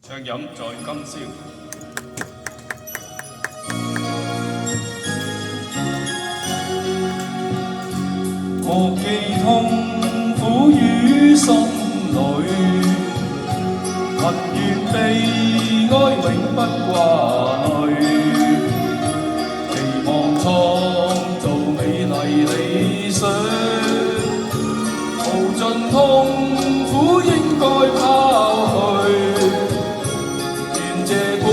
暢飲在今宵。莫記痛苦於心裏，恨怨悲哀永不掛慮，期望創造美麗理想，無盡痛苦應該拋去，願這杯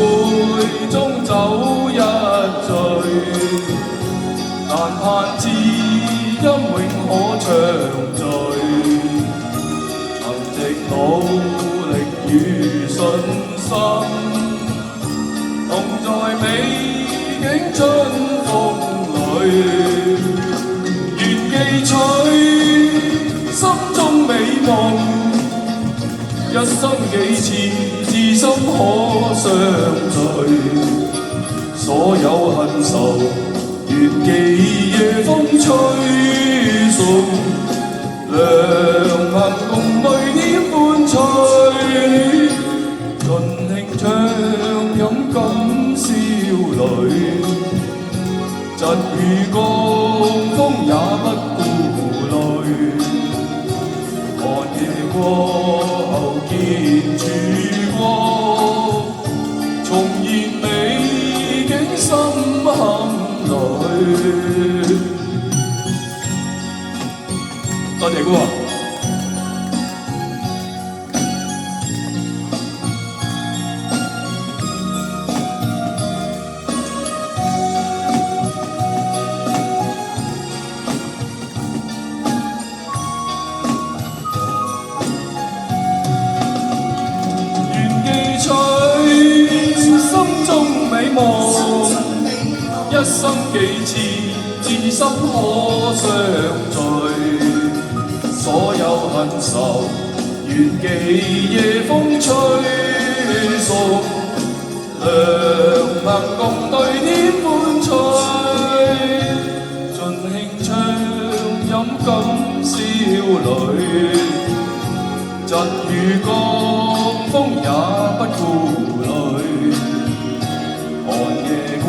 中酒一醉，但盼知音永可長聚，憑藉努力與信心，同在美景春風裏，願記取心中美夢，一生幾次至心可相聚，所有恨愁願記夜風吹送，良朋共淚點伴隨，盡興暢飲今宵裏，疾雨降風也不顧慮，寒夜過後見曙光，重現美景心坎裏。多謝哥啊！願記取心中美夢，一生幾次至心可相聚，所有恨愁願記夜風吹送，良朋共對點伴隨，盡興暢飲今宵裏，疾雨降風也不顧慮，寒夜過